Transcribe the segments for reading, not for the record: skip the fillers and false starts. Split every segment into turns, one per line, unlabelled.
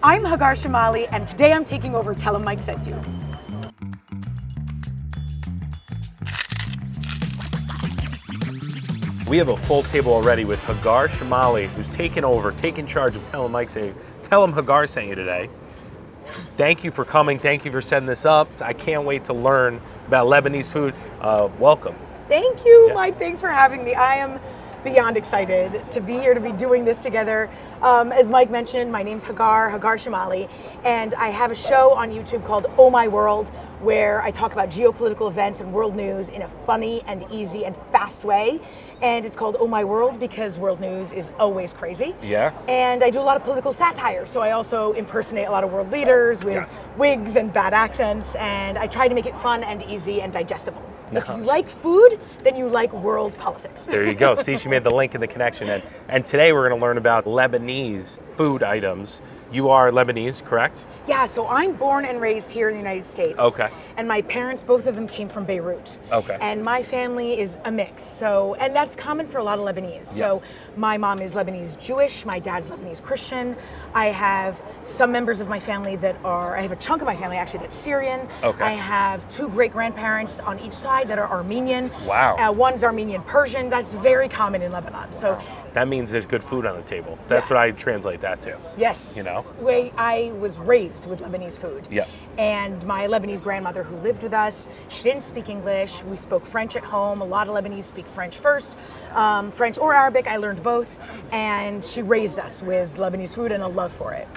I'm Hagar Chemali, and today I'm taking over Tellem Mike Sent You.
We have a full table already with Hagar Chemali, who's taken charge of Tellem Mike saying, tell him Hagar sent you today. Thank you for coming. Thank you for setting this up. I can't wait to learn about Lebanese food. Welcome.
Thank you, Mike. Thanks for having me. I am beyond excited to be here, to be doing this together. As Mike mentioned, my name's Hagar Chemali, and I have a show on YouTube called Oh My World, where I talk about geopolitical events and world news in a funny and easy and fast way. And it's called Oh My World because world news is always crazy.
Yeah.
And I do a lot of political satire, so I also impersonate a lot of world leaders with wigs and bad accents, and I try to make it fun and easy and digestible. If you like food, then you like world politics.
There you go. See, she made the link and the connection. And today we're going to learn about Lebanese food items. You are Lebanese, correct?
Yeah, so I'm born and raised here in the United States.
Okay.
And my parents, both of them came from Beirut.
Okay.
And my family is a mix. So, and that's common for a lot of Lebanese. Yeah. So my mom is Lebanese Jewish, my dad's Lebanese Christian. I have some members of my family I have a chunk of my family actually that's Syrian.
Okay.
I have two great grandparents on each side that are Armenian.
Wow.
One's Armenian Persian. That's very common in Lebanon. So
that means there's good food on the table. That's what I translate that to.
Yes.
You know?
I was raised with Lebanese food.
Yeah.
And my Lebanese grandmother who lived with us, she didn't speak English. We spoke French at home. A lot of Lebanese speak French first. French or Arabic, I learned both. And she raised us with Lebanese food and a love for it.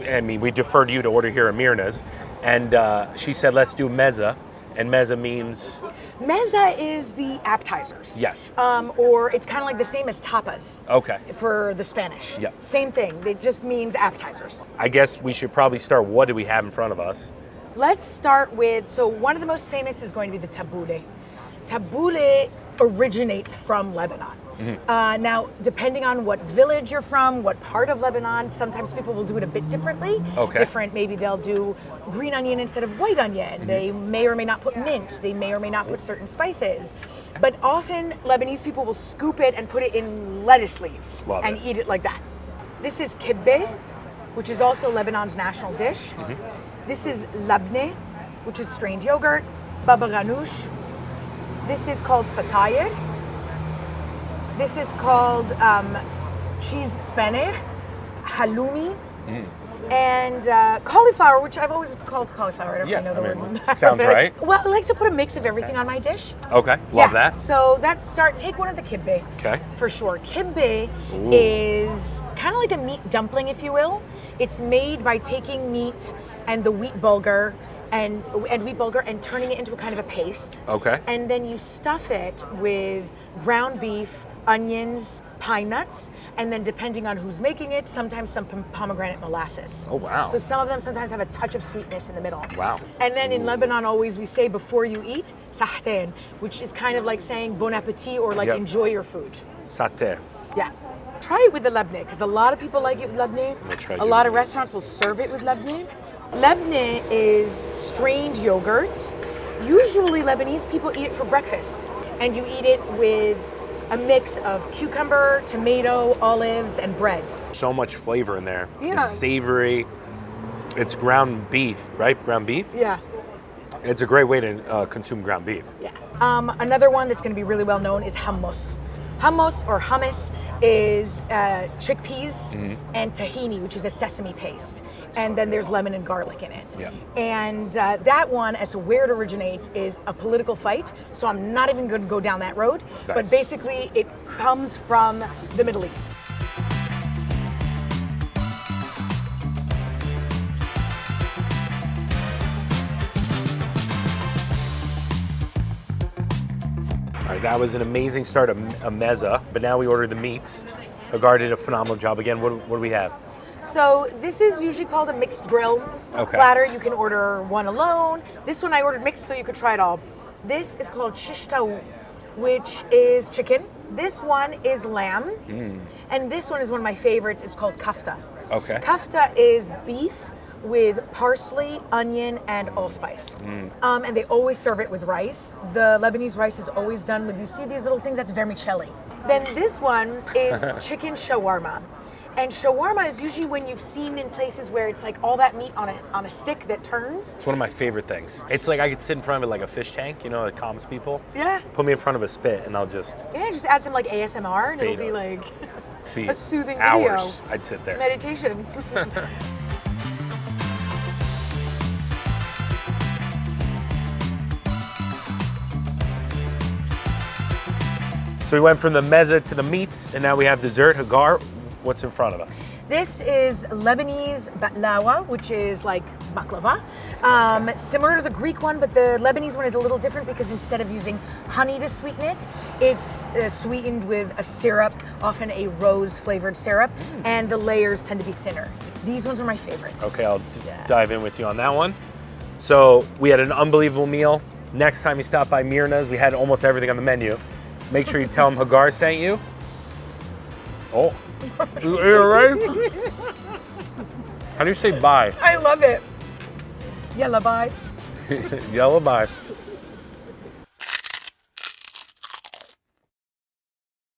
I mean, we deferred to you to order here at Myrna's. And she said, let's do meza. And meza means?
Meza is the appetizers.
Yes.
Or it's kind of like the same as tapas.
Okay.
For the Spanish.
Yeah.
Same thing. It just means appetizers.
I guess we should probably start. What do we have in front of us?
Let's start with, so one of the most famous is going to be the tabbouleh. Tabbouleh originates from Lebanon. Mm-hmm. Now, depending on what village you're from, what part of Lebanon, sometimes people will do it a bit differently.
Okay.
Different, maybe they'll do green onion instead of white onion. Mm-hmm. They may or may not put mint. They may or may not put certain spices. But often, Lebanese people will scoop it and put it in lettuce leaves and eat it like that. This is kibbeh, which is also Lebanon's national dish. Mm-hmm. This is labneh, which is strained yogurt. Baba ghanoush. This is called fatayr. This is called cheese spanner, halloumi, and cauliflower, which I've always called cauliflower. I don't really know the word.
Sounds right.
Well, I like to put a mix of everything on my dish.
Okay, love that.
So take one of the kibbeh. Okay. For sure. Kibbeh is kind of like a meat dumpling, if you will. It's made by taking meat and the wheat bulgur and wheat bulgur and turning it into a kind of a paste. Okay. And then you stuff it with ground beef, onions, pine nuts, and then depending on who's making it, sometimes some pomegranate molasses.
Oh, wow.
So some of them sometimes have a touch of sweetness in the middle.
Wow.
And then in Lebanon, always we say before you eat, sahten, which is kind of like saying bon appetit or like enjoy your food.
Sateh.
Yeah. Try it with the labneh, because a lot of people like it with labneh. A lot of restaurants will serve it with labneh. Labneh is strained yogurt. Usually Lebanese people eat it for breakfast, and you eat it with a mix of cucumber, tomato, olives, and bread.
So much flavor in there.
Yeah.
It's savory. It's ground beef, right? Ground beef?
Yeah.
It's a great way to consume ground beef.
Yeah. Another one that's going to be really well known is hummus. Hummus or hummus is chickpeas and tahini, which is a sesame paste. And then there's lemon and garlic in it. Yeah. And that one, as to where it originates, is a political fight. So I'm not even going to go down that road. Nice. But basically, it comes from the Middle East.
All right, that was an amazing start, a meza, but now we ordered the meats. Hagar did a phenomenal job. Again, what do we have?
So this is usually called a mixed grill platter. You can order one alone. This one I ordered mixed so you could try it all. This is called shish taouk, which is chicken. This one is lamb. And this one is one of my favorites. It's called kafta. Okay. Kafta is beef with parsley, onion, and allspice. And they always serve it with rice. The Lebanese rice is always done with, you see these little things, that's vermicelli. Then this one is chicken shawarma. And shawarma is usually when you've seen in places where it's like all that meat on a stick that turns.
It's one of my favorite things. It's like I could sit in front of it like a fish tank, you know, that calms people.
Yeah.
Put me in front of a spit and I'll just
Just add some like ASMR and it'll be like a soothing video.
Hours I'd sit there.
Meditation.
So we went from the mezza to the meats, and now we have dessert. Hagar, what's in front of us?
This is Lebanese baklawa, which is like baklava. Similar to the Greek one, but the Lebanese one is a little different because instead of using honey to sweeten it, it's sweetened with a syrup, often a rose-flavored syrup, and the layers tend to be thinner. These ones are my favorite.
Okay, I'll dive in with you on that one. So we had an unbelievable meal. Next time you stop by Myrna's, we had almost everything on the menu. Make sure you tell them Hagar sent you. Oh, you're right. How do you say bye?
I love it. Yalla bye.
Yellow bye.